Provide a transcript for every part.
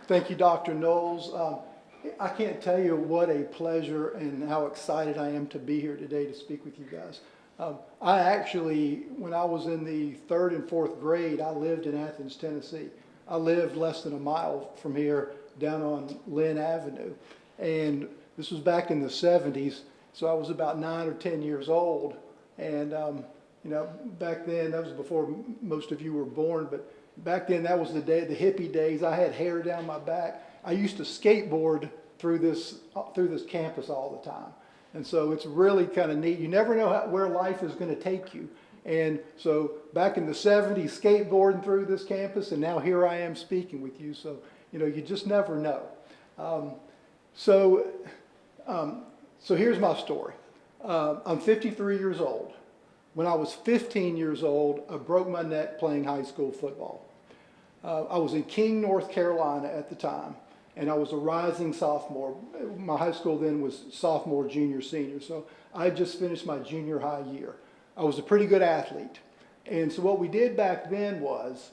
Thank you, Dr. Knowles. I can't tell you what a pleasure and how excited I am to be here today to speak with you guys. I actually, when I was in the 3rd and 4th grade, I lived in Athens, Tennessee. I lived less than a mile from here down on Lynn Avenue. And this was back in the 70s, so I was about 9 or 10 years old. And, back then, that was before most of you were born, but back then that was the hippie days. I had hair down my back. I used to skateboard through this campus all the time. And so it's really kind of neat. You never know where life is going to take you. And so back in the 70s, skateboarding through this campus, and now here I am speaking with you. So, you just never know. So here's my story. I'm 53 years old. When I was 15 years old, I broke my neck playing high school football. I was in King, North Carolina at the time, and I was a rising sophomore. My high school then was sophomore, junior, senior, so I had just finished my junior high year. I was a pretty good athlete, and so what we did back then was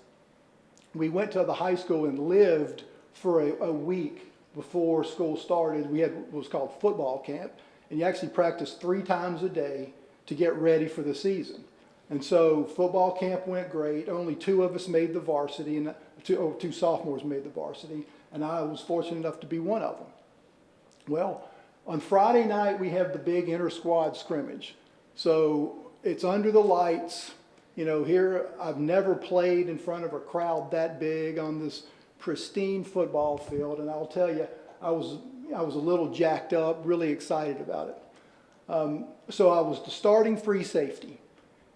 we went to the high school and lived for a week before school started. We had what was called football camp, and you actually practiced 3 times a day to get ready for the season. And so football camp went great. Only 2 of us made the varsity, and 2 sophomores made the varsity, and I was fortunate enough to be one of them. Well, on Friday night, we have the big inter-squad scrimmage. So it's under the lights. Here I've never played in front of a crowd that big on this pristine football field, and I'll tell you, I was a little jacked up, really excited about it. So I was the starting free safety.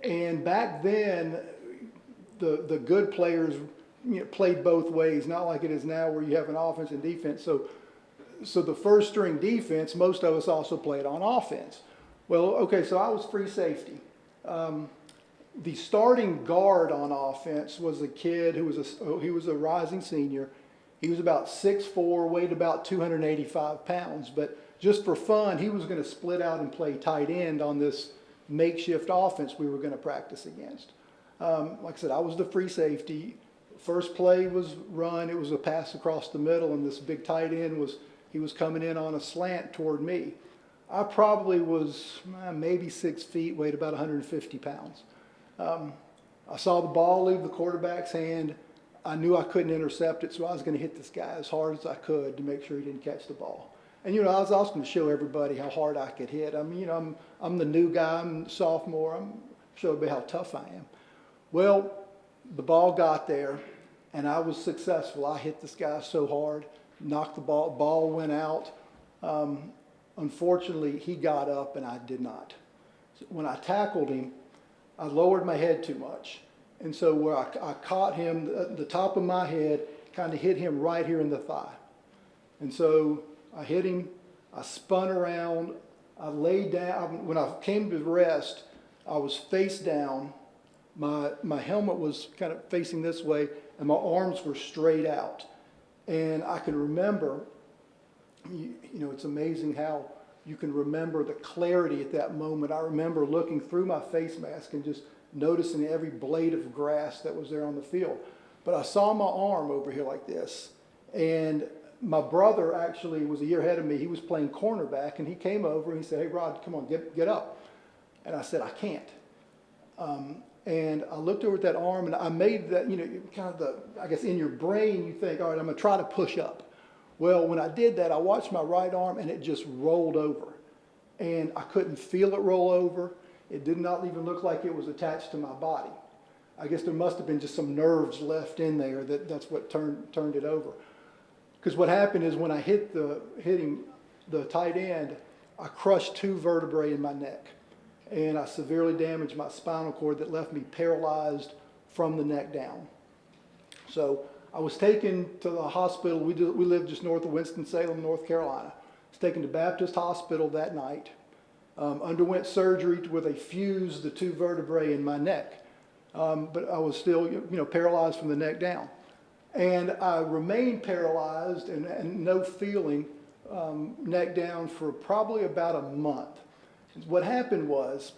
And back then, the good players played both ways, not like it is now where you have an offense and defense. So the first string defense, most of us also played on offense. Well, okay, so I was free safety. The starting guard on offense was a kid who was a rising senior. He was about 6'4", weighed about 285 pounds. But just for fun, he was going to split out and play tight end on this makeshift offense we were going to practice against. Like I said, I was the free safety. First play was run. It was a pass across the middle, and this big tight end was coming in on a slant toward me. I probably was maybe 6 feet, weighed about 150 pounds. I saw the ball leave the quarterback's hand. I knew I couldn't intercept it, so I was going to hit this guy as hard as I could to make sure he didn't catch the ball. And I was also going to show everybody how hard I could hit. I mean, I'm the new guy. I'm a sophomore. I'm showing everybody how tough I am. Well, the ball got there, and I was successful. I hit this guy so hard, knocked the ball. Ball went out. Unfortunately, he got up, and I did not. So when I tackled him, I lowered my head too much, and so where I caught him, the top of my head kind of hit him right here in the thigh, and so I hit him, I spun around, I laid down. When I came to rest, I was face down. My helmet was kind of facing this way, and my arms were straight out. And I can remember, it's amazing how you can remember the clarity at that moment. I remember looking through my face mask and just noticing every blade of grass that was there on the field. But I saw my arm over here like this, and my brother actually was a year ahead of me. He was playing cornerback, and he came over and he said, "Hey, Rod, come on, get up." And I said, "I can't." And I looked over at that arm, and I made that, I guess in your brain you think, all right, I'm going to try to push up. Well, when I did that, I watched my right arm, and it just rolled over. And I couldn't feel it roll over. It did not even look like it was attached to my body. I guess there must have been just some nerves left in there that's what turned it over. Because what happened is when I hit him, the tight end, I crushed 2 vertebrae in my neck. And I severely damaged my spinal cord that left me paralyzed from the neck down. So I was taken to the hospital. We lived just north of Winston-Salem, North Carolina. I was taken to Baptist Hospital that night. Underwent surgery where they fused the 2 vertebrae in my neck. But I was still, paralyzed from the neck down. And I remained paralyzed and no feeling, neck down for probably about a month. What happened was,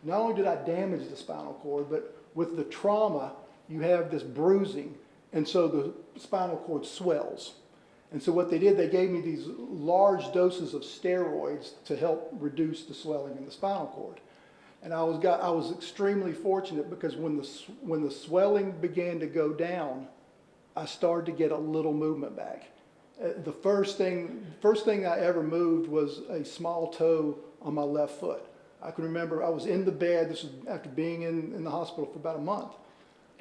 not only did I damage the spinal cord, but with the trauma, you have this bruising. and so the spinal cord swells. And so what they did, they gave me these large doses of steroids to help reduce the swelling in the spinal cord. And I was extremely fortunate because when the swelling began to go down, I started to get a little movement back. The first thing I ever moved was a small toe on my left foot. I can remember I was in the bed, this was after being in the hospital for about a month.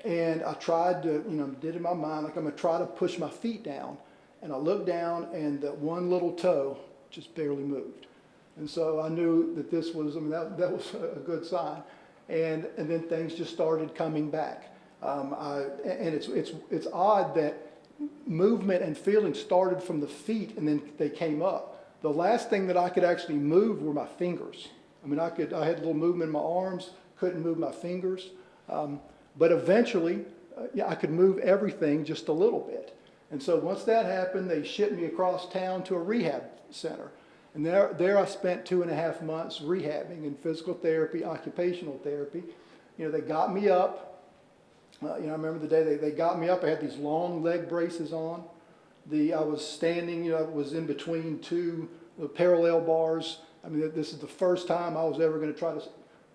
And I tried to, did in my mind, like I'm gonna try to push my feet down. And I looked down and that one little toe just barely moved. And so I knew that this was, that was a good sign. And then things just started coming back. And it's odd that movement and feeling started from the feet and then they came up. The last thing that I could actually move were my fingers. I had a little movement in my arms, couldn't move my fingers. But eventually, I could move everything just a little bit. And so once that happened, they shipped me across town to a rehab center. And there I spent 2.5 months rehabbing in physical therapy, occupational therapy. They got me up. I remember the day they got me up. I had these long leg braces on. I was standing, was in between two parallel bars. This is the first time I was ever going to try to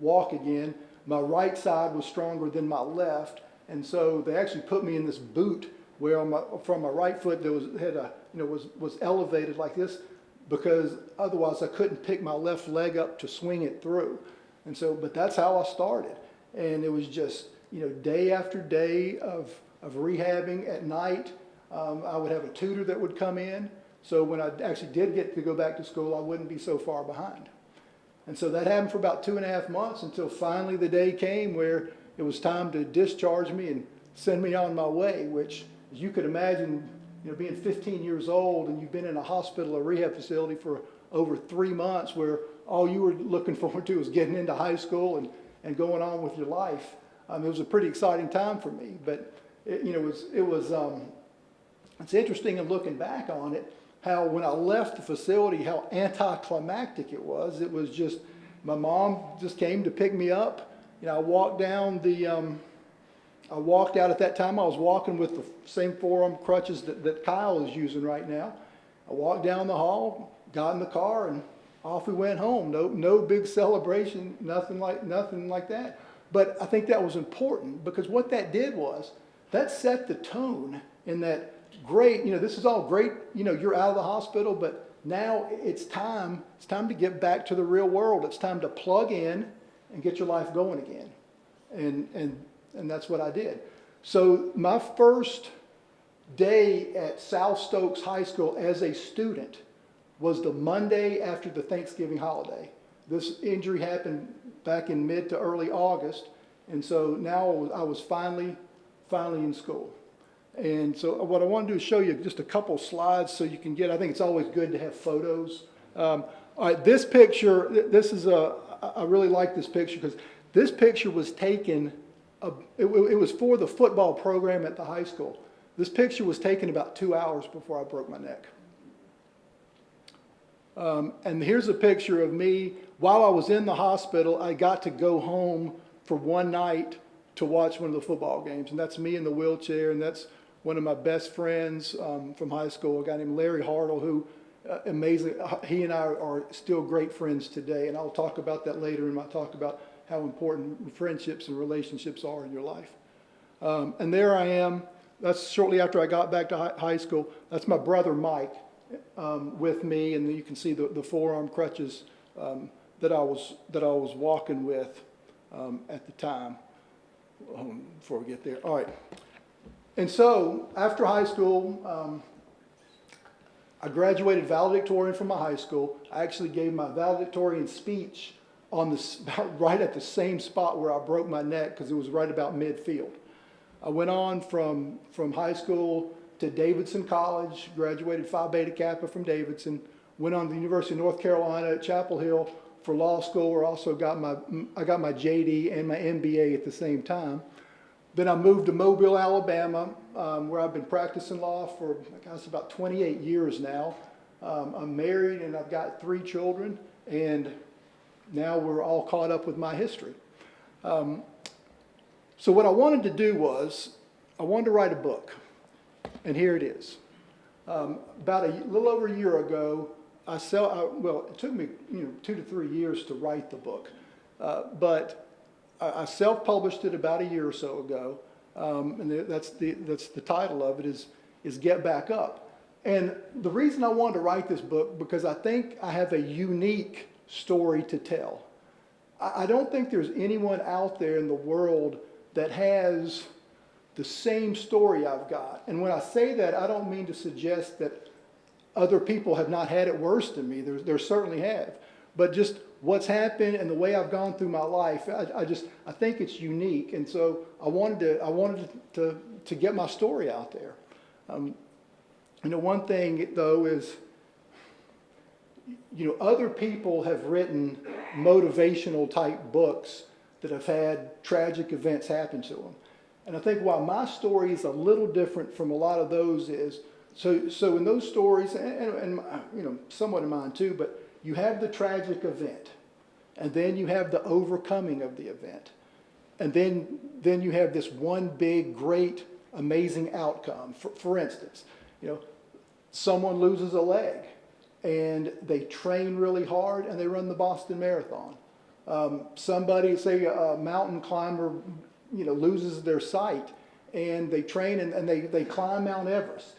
walk again. My right side was stronger than my left, and so they actually put me in this boot where from my right foot there was elevated like this, because otherwise I couldn't pick my left leg up to swing it through. And so, but that's how I started, and it was just day after day of rehabbing. At night, I would have a tutor that would come in, so when I actually did get to go back to school, I wouldn't be so far behind. And so that happened for about 2.5 months until finally the day came where it was time to discharge me and send me on my way, which, as you could imagine, being 15 years old and you've been in a hospital or rehab facility for over 3 months where all you were looking forward to was getting into high school and going on with your life. It was a pretty exciting time for me, but it's interesting in looking back on it, how when I left the facility, how anticlimactic it was. It was just, my mom just came to pick me up. I walked out at that time. I was walking with the same forearm crutches that Kyle is using right now. I walked down the hall, got in the car, and off we went home. No big celebration, nothing like that. But I think that was important because what that did was that set the tone in that, great, this is all great, you're out of the hospital, but now it's time to get back to the real world. It's time to plug in and get your life going again. And that's what I did. So my first day at South Stokes High School as a student was the Monday after the Thanksgiving holiday. This injury happened back in mid to early August, and so now I was finally in school. And so what I want to do is show you just a couple slides so you can get, I think it's always good to have photos. All right, this picture, I really like this picture because this picture was taken, it was for the football program at the high school. This picture was taken about 2 hours before I broke my neck. And here's a picture of me. While I was in the hospital, I got to go home for one night to watch one of the football games. And that's me in the wheelchair, and that's one of my best friends from high school, a guy named Larry Hartle, who amazingly, he and I are still great friends today. And I'll talk about that later in my talk about how important friendships and relationships are in your life. And there I am. That's shortly after I got back to high school. That's my brother Mike with me, and you can see the forearm crutches that I was walking with at the time. Before we get there, all right. And so after high school, I graduated valedictorian from my high school. I actually gave my valedictorian speech right at the same spot where I broke my neck because it was right about midfield. I went on from high school to Davidson College, graduated Phi Beta Kappa from Davidson, went on to the University of North Carolina at Chapel Hill for law school, where I also got my JD and my MBA at the same time. Then I moved to Mobile, Alabama, where I've been practicing law for, I guess, about 28 years now. I'm married and I've got 3 children, and now we're all caught up with my history. So what I wanted to do was, I wanted to write a book, and here it is. About a little over a year ago, well, it took me 2 to 3 years to write the book, but I self-published it about a year or so ago, and that's the title of it is Get Back Up. And the reason I wanted to write this book, because I think I have a unique story to tell. I don't think there's anyone out there in the world that has the same story I've got. And when I say that, I don't mean to suggest that other people have not had it worse than me. There certainly have. But just what's happened and the way I've gone through my life, I think it's unique. And so I wanted to get my story out there. One thing though is, other people have written motivational type books that have had tragic events happen to them. And I think why my story is a little different from a lot of those is, so in those stories, and somewhat in mine too, but you have the tragic event, and then you have the overcoming of the event, and then you have this one big, great, amazing outcome. For instance, someone loses a leg, and they train really hard, and they run the Boston Marathon. Somebody, say a mountain climber, loses their sight, and they train and they climb Mount Everest.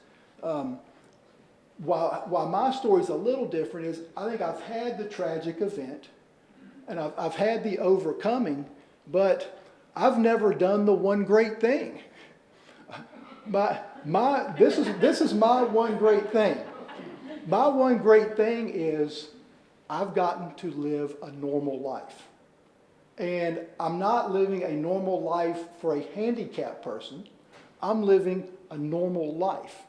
While my story's a little different is I think I've had the tragic event, and I've had the overcoming, but I've never done the one great thing. This is my one great thing. My one great thing is I've gotten to live a normal life. And I'm not living a normal life for a handicapped person. I'm living a normal life.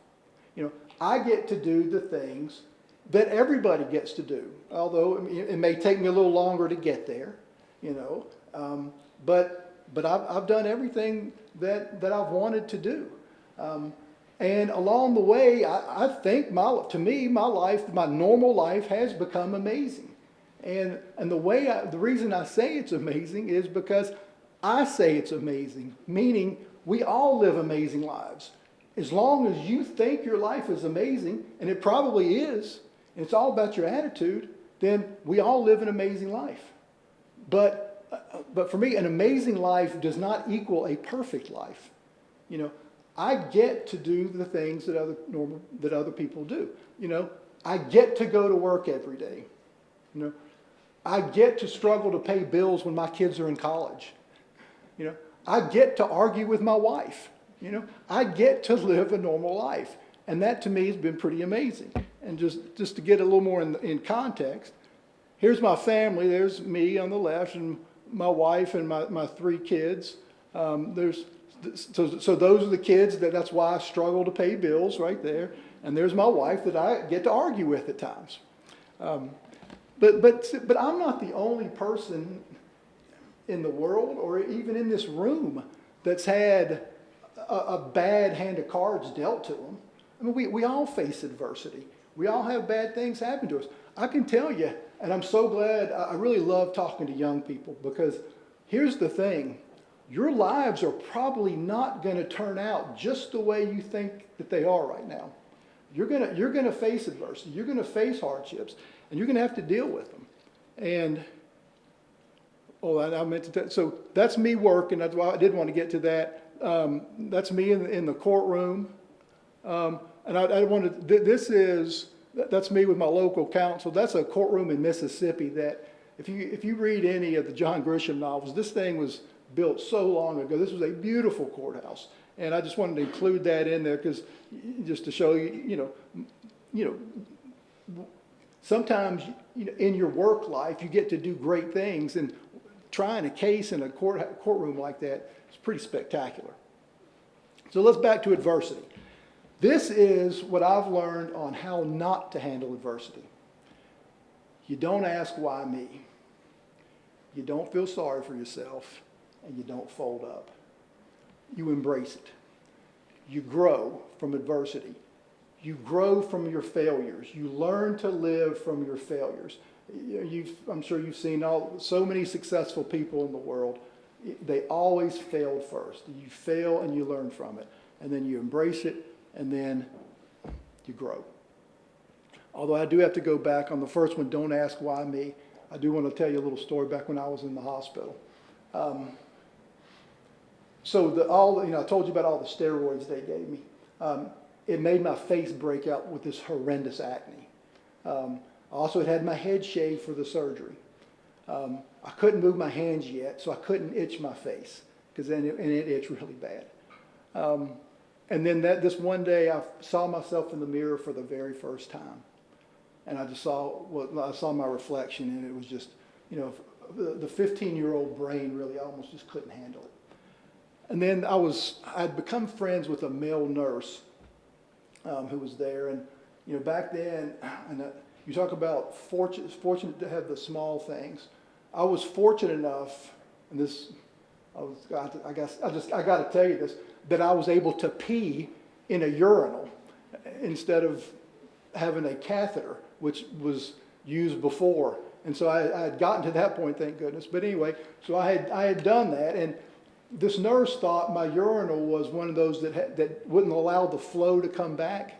I get to do the things that everybody gets to do, although it may take me a little longer to get there, but I've done everything that I've wanted to do. And along the way, I think my normal life has become amazing. And the reason I say it's amazing is because I say it's amazing, meaning we all live amazing lives. As long as you think your life is amazing, and it probably is, and it's all about your attitude, then we all live an amazing life. But for me, an amazing life does not equal a perfect life. I get to do the things that other people do. I get to go to work every day. I get to struggle to pay bills when my kids are in college. I get to argue with my wife. I get to live a normal life. And that to me has been pretty amazing. And just to get a little more in context, here's my family. There's me on the left and my wife and my 3 kids. So those are the kids that's why I struggle to pay bills right there. And there's my wife that I get to argue with at times. But I'm not the only person in the world or even in this room that's had a bad hand of cards dealt to them. I mean, we all face adversity. We all have bad things happen to us. I can tell you, and I'm so glad, I really love talking to young people, because here's the thing. Your lives are probably not going to turn out just the way you think that they are right now. You're going to face adversity. You're going to face hardships, and you're going to have to deal with them. And I meant to. So that's me working. That's why I did want to get to that. That's me in the courtroom, and I wanted. That's me with my local counsel. That's a courtroom in Mississippi. That if you read any of the John Grisham novels, this thing was built so long ago. This was a beautiful courthouse, and I just wanted to include that in there because just to show you, sometimes in your work life you get to do great things, and trying a case in a courtroom like that is pretty spectacular. So let's back to adversity. This is what I've learned on how not to handle adversity. You don't ask why me. You don't feel sorry for yourself. And you don't fold up. You embrace it. You grow from adversity. You grow from your failures. You learn to live from your failures. I'm sure you've seen so many successful people in the world. They always failed first. You fail and you learn from it. and then you embrace it, and then you grow. Although I do have to go back on the first one, don't ask why me. I do want to tell you a little story back when I was in the hospital. I told you about all the steroids they gave me. It made my face break out with this horrendous acne. I also had my head shaved for the surgery. I couldn't move my hands yet, so I couldn't itch my face, because then it itched really bad. And then this one day, I saw myself in the mirror for the very first time, and I saw my reflection, and it was just, the 15-year-old brain really almost just couldn't handle it. And then I'd become friends with a male nurse who was there, and back then, you talk about fortunate to have the small things. I was fortunate enough, and I got to tell you this, that I was able to pee in a urinal instead of having a catheter, which was used before. And so I had gotten to that point, thank goodness. But anyway, so I had done that, and this nurse thought my urinal was one of those that wouldn't allow the flow to come back.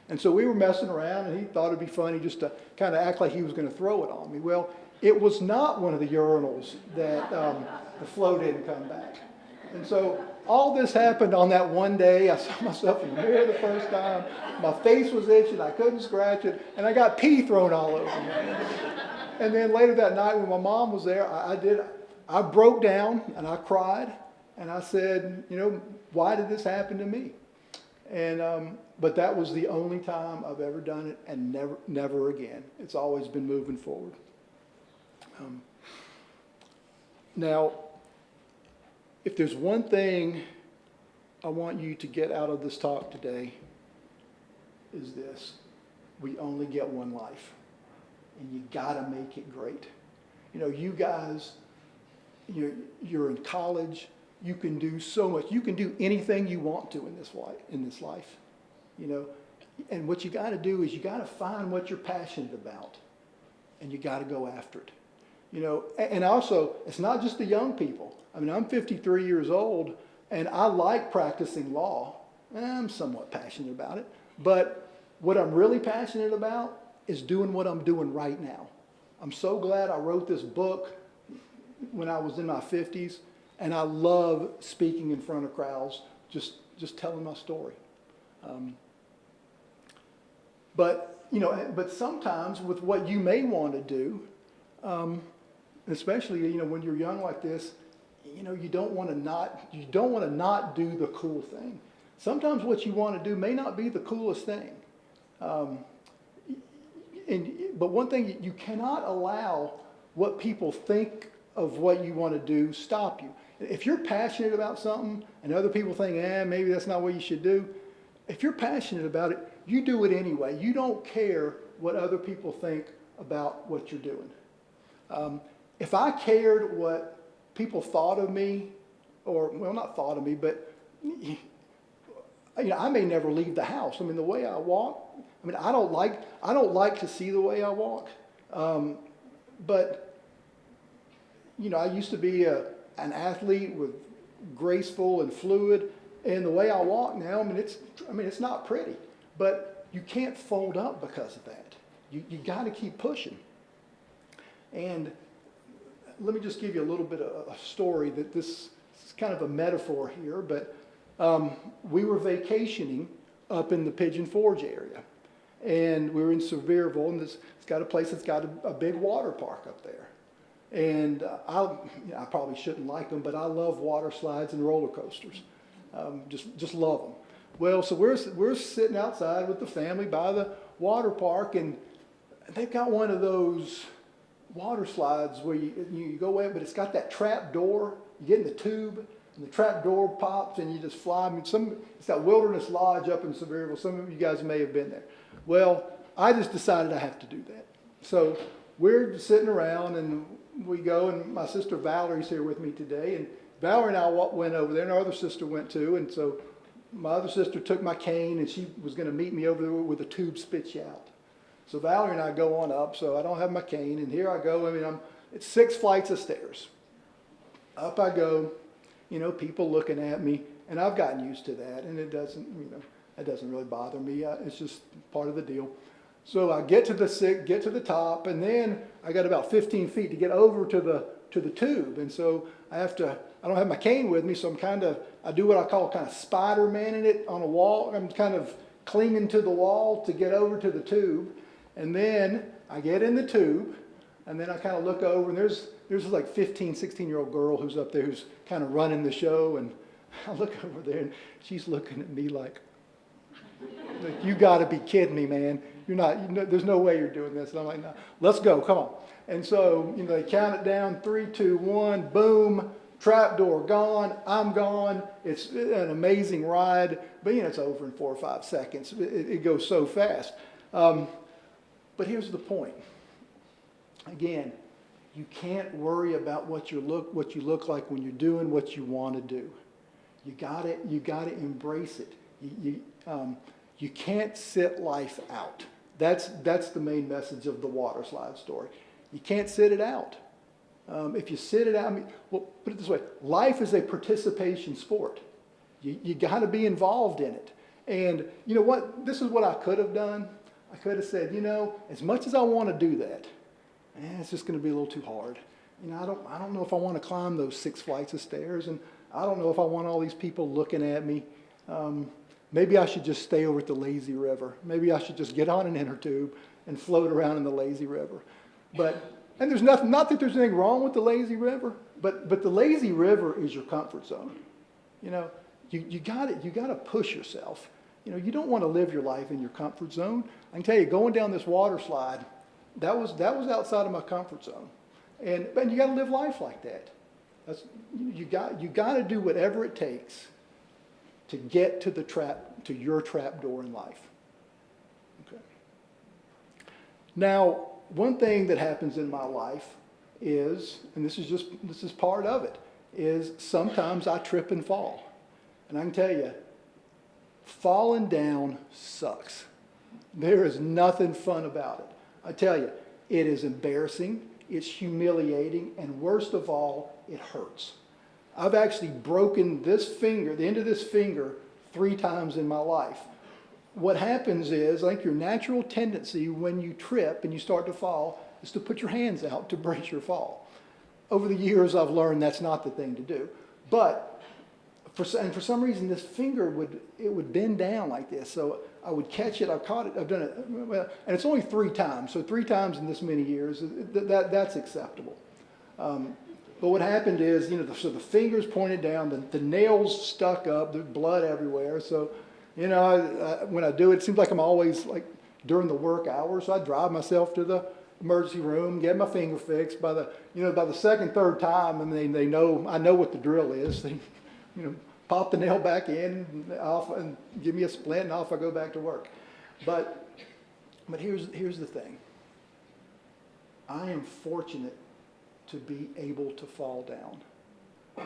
And so we were messing around, and he thought it'd be funny just to kind of act like he was going to throw it on me. Well, it was not one of the urinals that the flow didn't come back. And so all this happened on that one day. I saw myself in the mirror the first time. My face was itching. I couldn't scratch it. And I got pee thrown all over me. And then later that night when my mom was there, I broke down and I cried. And I said, why did this happen to me? And but that was the only time I've ever done it, and never again. It's always been moving forward. Now, if there's one thing I want you to get out of this talk today, is this: we only get one life, and you gotta make it great. You guys, you're in college. You can do so much. You can do anything you want to in this life. And what you got to do is you got to find what you're passionate about, and you got to go after it. And also, it's not just the young people. I mean, I'm 53 years old, and I like practicing law. I'm somewhat passionate about it. But what I'm really passionate about is doing what I'm doing right now. I'm so glad I wrote this book when I was in my 50s. And I love speaking in front of crowds, just telling my story. But sometimes with what you may want to do, especially when you're young like this, you don't want to not do the cool thing. Sometimes what you want to do may not be the coolest thing. But one thing, you cannot allow what people think of what you want to do stop you. If you're passionate about something and other people think, maybe that's not what you should do, if you're passionate about it, you do it anyway. You don't care what other people think about what you're doing. If I cared what people thought of me, not thought of me, but I may never leave the house. I mean, the way I walk, I don't like to see the way I walk. But I used to be an athlete with graceful and fluid, and the way I walk now, it's not pretty, but you can't fold up because of that. You got to keep pushing. And let me just give you a little bit of a story that this is kind of a metaphor here, but we were vacationing up in the Pigeon Forge area, and we were in Sevierville, and it's got a place that's got a big water park up there. And I probably shouldn't like them, but I love water slides and roller coasters. Just love them. Well, so we're sitting outside with the family by the water park, and they've got one of those water slides where you go away, but it's got that trap door. You get in the tube, and the trap door pops, and you just fly. It's that Wilderness Lodge up in Sevierville. Some of you guys may have been there. Well, I just decided I have to do that. So we're just sitting around, and we go, and my sister Valerie's here with me today, and Valerie and I went over there, and our other sister went too, and so my other sister took my cane, and she was going to meet me over there with a tube spit you out. So Valerie and I go on up, so I don't have my cane, and here I go. It's 6 flights of stairs. Up I go, people looking at me, and I've gotten used to that, and it doesn't, it doesn't really bother me. It's just part of the deal. So I get to the top, and then I got about 15 feet to get over to the tube, and so I don't have my cane with me, so I do what I call kind of Spider-Man-ing it on a wall. I'm kind of clinging to the wall to get over to the tube, and then I get in the tube, and then I kind of look over, and there's this like 15, 16-year-old girl who's up there who's kind of running the show, and I look over there, and she's looking at me like you got to be kidding me, man. You're not, there's no way you're doing this. And I'm like, no, let's go, come on. And so, they count it down, 3, 2, 1, boom, trap door gone, I'm gone. It's an amazing ride, but it's over in 4 or 5 seconds. It goes so fast. But here's the point. Again, you can't worry about what you look like when you're doing what you want to do. You gotta embrace it. You can't sit life out. That's the main message of the water slide story. You can't sit it out. If you sit it out, put it this way: life is a participation sport. You got to be involved in it. And you know what? This is what I could have done. I could have said, as much as I want to do that, it's just going to be a little too hard. I don't know if I want to climb those 6 flights of stairs, and I don't know if I want all these people looking at me. Maybe I should just stay over at the lazy river. Maybe I should just get on an inner tube and float around in the lazy river. And there's nothing, not that there's anything wrong with the lazy river, but the lazy river is your comfort zone. You got to push yourself. You don't want to live your life in your comfort zone. I can tell you, going down this water slide, that was outside of my comfort zone. And you got to live life like that. You got to do whatever it takes to get to your trap door in life. Okay. Now, one thing that happens in my life is, and this is part of it, is sometimes I trip and fall. And I can tell you, falling down sucks. There is nothing fun about it. I tell you, it is embarrassing, it's humiliating, and worst of all, it hurts. I've actually broken this finger, the end of this finger, 3 times in my life. What happens is, I think your natural tendency when you trip and you start to fall is to put your hands out to brace your fall. Over the years, I've learned that's not the thing to do. But for some reason, this finger would bend down like this. So I would catch it. I've caught it. I've done it. Well, and it's only 3 times. So 3 times in this many years, that's acceptable. But what happened is, so the fingers pointed down, the nails stuck up, there's blood everywhere. So, when I do it, it seems like I'm always like during the work hours. So I drive myself to the emergency room, get my finger fixed. By the 2nd, 3rd time, and I know what the drill is. They, pop the nail back in and off, and give me a splint, and off I go back to work. But here's the thing. I am fortunate to be able to fall down.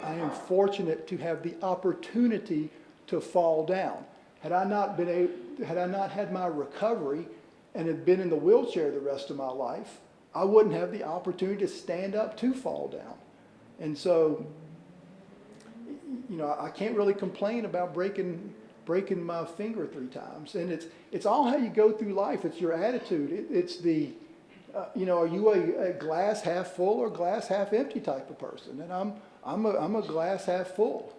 I am fortunate to have the opportunity to fall down. Had I not had my recovery and had been in the wheelchair the rest of my life, I wouldn't have the opportunity to stand up to fall down. And so, I can't really complain about breaking my finger 3 times. And it's all how you go through life. It's your attitude. It's the are you a glass half full or glass half empty type of person? And I'm a glass half full.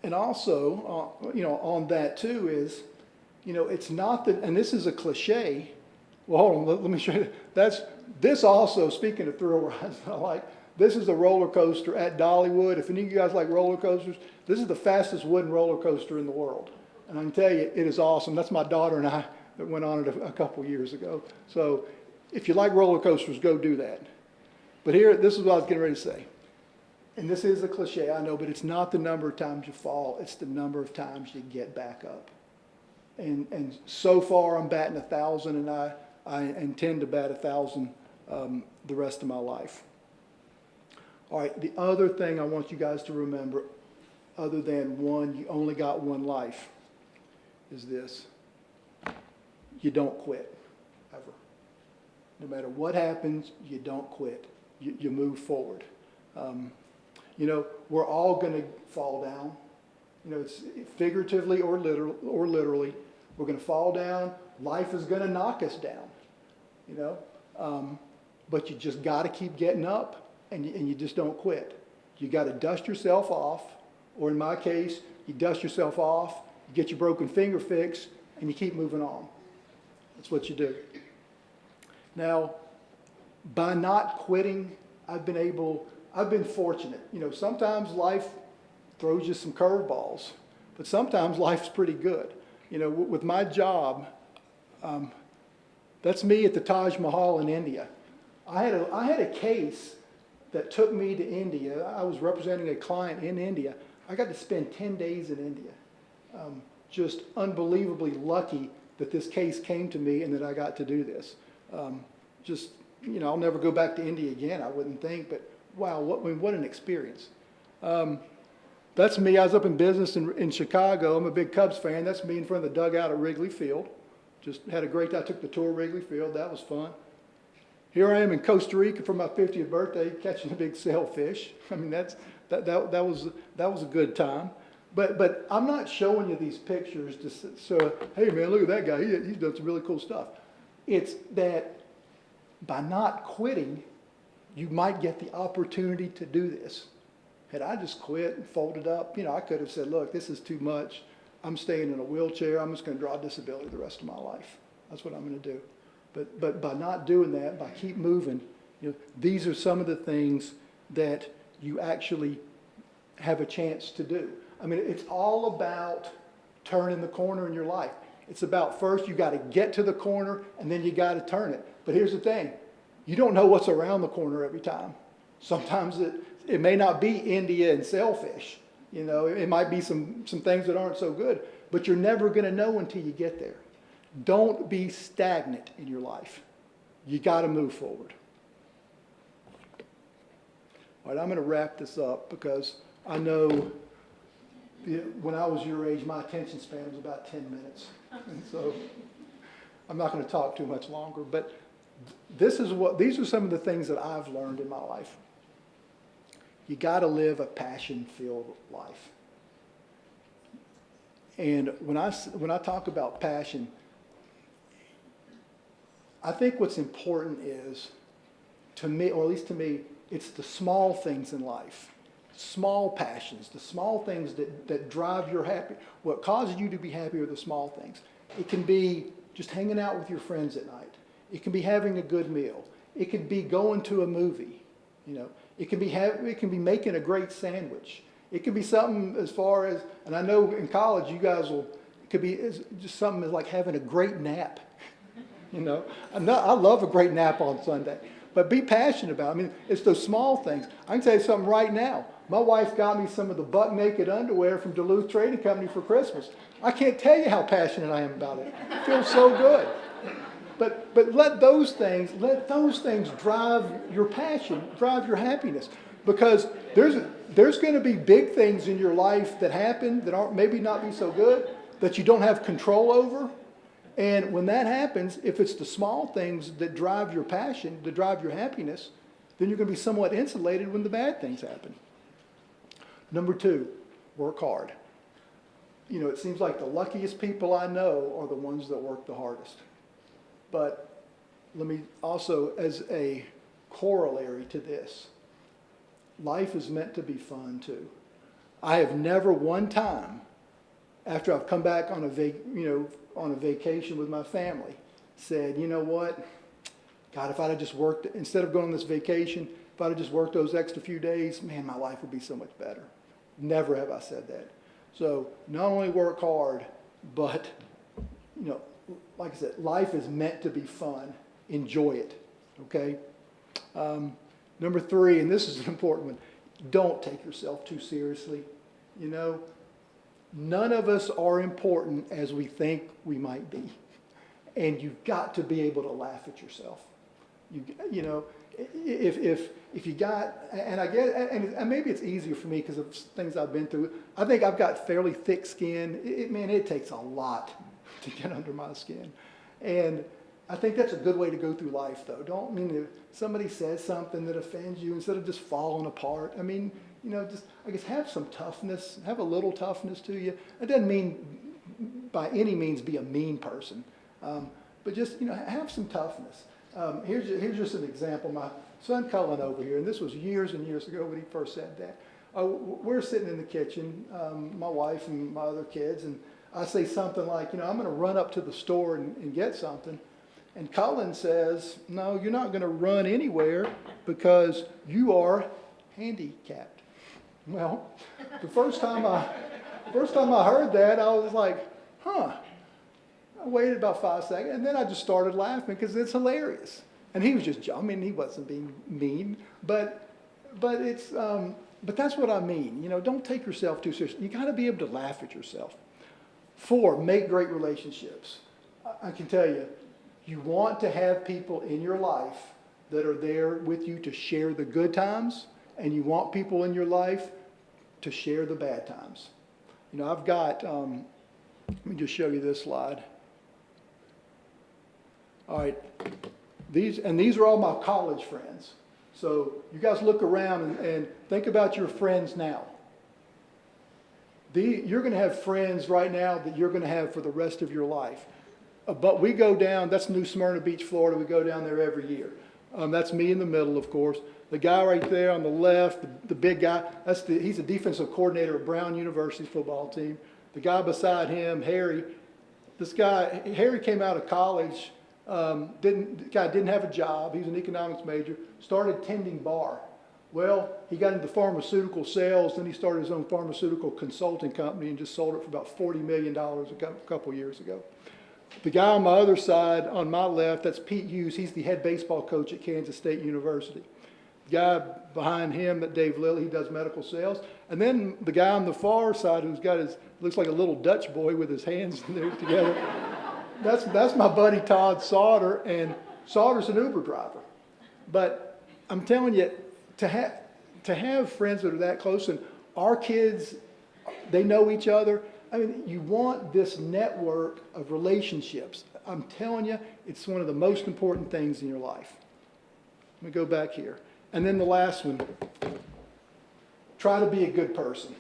And also, on that too is, it's not that, and this is a cliche. Well, hold on, let me show you. This also, speaking of thrill rides, I like, this is a roller coaster at Dollywood. If any of you guys like roller coasters, this is the fastest wooden roller coaster in the world. And I can tell you, it is awesome. That's my daughter and I that went on it a couple years ago. So if you like roller coasters, go do that. But this is what I was getting ready to say. And this is a cliche, I know, but it's not the number of times you fall. It's the number of times you get back up. And so far, I'm batting 1,000, and I intend to bat 1,000 the rest of my life. All right, the other thing I want you guys to remember, other than you only got one life, is this. You don't quit, ever. No matter what happens, you don't quit. You move forward. We're all going to fall down. It's figuratively or literally. We're going to fall down. Life is going to knock us down, but you just got to keep getting up, and you just don't quit. You got to dust yourself off, or in my case, you dust yourself off, you get your broken finger fixed, and you keep moving on. That's what you do. Now, by not quitting, I've been fortunate. Sometimes life throws you some curveballs, but sometimes life's pretty good. With my job, that's me at the Taj Mahal in India. I had a case that took me to India. I was representing a client in India. I got to spend 10 days in India. Just unbelievably lucky that this case came to me and that I got to do this. I'll never go back to India again, I wouldn't think, but wow, what an experience. That's me. I was up in business in Chicago. I'm a big Cubs fan. That's me in front of the dugout at Wrigley Field. Just had a great time. I took the tour of Wrigley Field. That was fun. Here I am in Costa Rica for my 50th birthday, catching a big sailfish. I mean, that was a good time. But I'm not showing you these pictures so, hey man, look at that guy. He's done some really cool stuff. It's that by not quitting, you might get the opportunity to do this. Had I just quit and folded up, I could have said, look, this is too much. I'm staying in a wheelchair. I'm just going to draw disability the rest of my life. That's what I'm going to do. But by not doing that, by keep moving, these are some of the things that you actually have a chance to do. I mean, it's all about turning the corner in your life. It's about first you got to get to the corner and then you got to turn it. But here's the thing. You don't know what's around the corner every time. Sometimes it may not be India and sailfish. It might be some things that aren't so good. But you're never going to know until you get there. Don't be stagnant in your life. You got to move forward. All right, I'm going to wrap this up because I know when I was your age, my attention span was about 10 minutes. And so I'm not going to talk too much longer. But these are some of the things that I've learned in my life. You got to live a passion-filled life. And when I talk about passion, I think what's important is, to me, or at least to me, it's the small things in life. Small passions, the small things that drive your happy. What causes you to be happy are the small things. It can be just hanging out with your friends at night. It can be having a good meal. It could be going to a movie. It can be making a great sandwich. It could be something as far as, and I know in college you guys it could be just something like having a great nap. I love a great nap on Sunday. But be passionate about it. I mean, it's those small things. I can tell you something right now. My wife got me some of the buck naked underwear from Duluth Trading Company for Christmas. I can't tell you how passionate I am about it. It feels so good. But let those things drive your passion, drive your happiness. Because there's going to be big things in your life that happen that aren't maybe not be so good, that you don't have control over. And when that happens, if it's the small things that drive your passion, that drive your happiness, then you're going to be somewhat insulated when the bad things happen. Number 2, work hard. It seems like the luckiest people I know are the ones that work the hardest. But let me also, as a corollary to this, life is meant to be fun too. I have never one time, after I've come back on a vacation with my family, said, you know what, God, if I'd have just worked, instead of going on this vacation, if I'd have just worked those extra few days, man, my life would be so much better. Never have I said that. So not only work hard, but, like I said, life is meant to be fun. Enjoy it, okay? Number 3, and this is an important one, don't take yourself too seriously. None of us are important as we think we might be. And you've got to be able to laugh at yourself. If you got, and I guess, and maybe it's easier for me because of things I've been through. I think I've got fairly thick skin. It takes a lot to get under my skin. And I think that's a good way to go through life, though. Don't mean if somebody says something that offends you, instead of just falling apart. I mean, just, I guess, have some toughness, have a little toughness to you. It doesn't mean by any means be a mean person, but just, have some toughness. Here's just an example. My son Cullen over here, and this was years and years ago when he first said that. We're sitting in the kitchen, my wife and my other kids, and I say something like, I'm going to run up to the store and get something. And Cullen says, no, you're not going to run anywhere because you are handicapped. Well, the first time I heard that, I was like, huh. I waited about 5 seconds, and then I just started laughing because it's hilarious. And he was just, he wasn't being mean, but that's what I mean. Don't take yourself too seriously. You got to be able to laugh at yourself. 4, make great relationships. I can tell you, you want to have people in your life that are there with you to share the good times, and you want people in your life to share the bad times. I've got, let me just show you this slide. All right, these are all my college friends. So you guys look around and think about your friends now. You're going to have friends right now that you're going to have for the rest of your life. But we go down, that's New Smyrna Beach, Florida. We go down there every year. That's me in the middle, of course. The guy right there on the left, the big guy, he's a defensive coordinator at Brown University's football team. The guy beside him, Harry, Harry came out of college, didn't have a job. He was an economics major, started tending bar. Well, he got into pharmaceutical sales, then he started his own pharmaceutical consulting company and just sold it for about $40 million a couple years ago. The guy on my other side, on my left, that's Pete Hughes. He's the head baseball coach at Kansas State University. The guy behind him, that Dave Lilly, he does medical sales. And then the guy on the far side who's got looks like a little Dutch boy with his hands there together. That's my buddy Todd Sauter, and Sauter's an Uber driver. But I'm telling you, to have friends that are that close, and our kids, they know each other. You want this network of relationships. I'm telling you, it's one of the most important things in your life. Let me go back here. And then the last one, try to be a good person.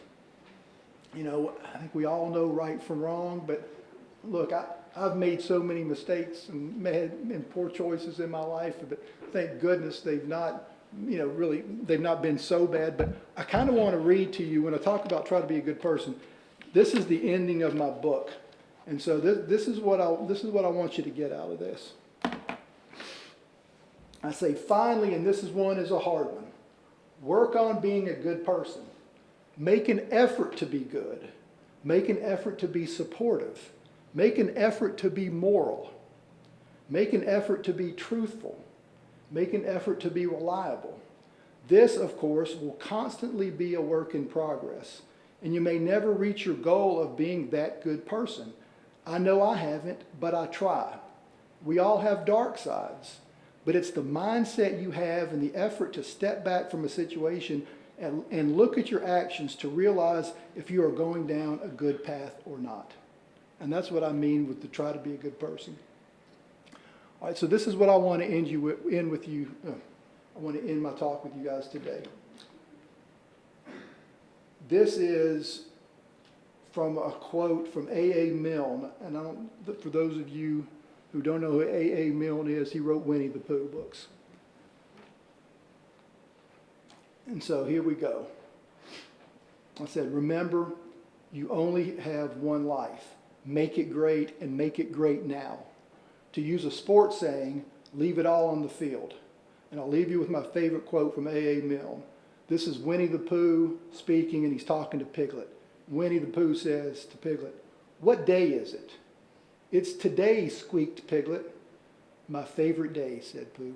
I think we all know right from wrong, but look, I've made so many mistakes and made poor choices in my life, but thank goodness they've not they've not been so bad. But I kind of want to read to you when I talk about try to be a good person. This is the ending of my book, and so this is what I want you to get out of this. I say, finally, and this is a hard one. Work on being a good person. Make an effort to be good. Make an effort to be supportive. Make an effort to be moral. Make an effort to be truthful. Make an effort to be reliable. This, of course, will constantly be a work in progress, and you may never reach your goal of being that good person. I know I haven't, but I try. We all have dark sides, but it's the mindset you have and the effort to step back from a situation and look at your actions to realize if you are going down a good path or not. And that's what I mean with the try to be a good person. All right, so this is what I want to end with you. I want to end my talk with you guys today. This is from a quote from A.A. Milne, and for those of you who don't know who A.A. Milne is, he wrote Winnie the Pooh books. And so here we go. I said, remember, you only have one life. Make it great, and make it great now. To use a sports saying, leave it all on the field. And I'll leave you with my favorite quote from A.A. Milne. This is Winnie the Pooh speaking, and he's talking to Piglet. Winnie the Pooh says to Piglet, "What day is it?" "It's today," squeaked Piglet. "My favorite day," said Pooh.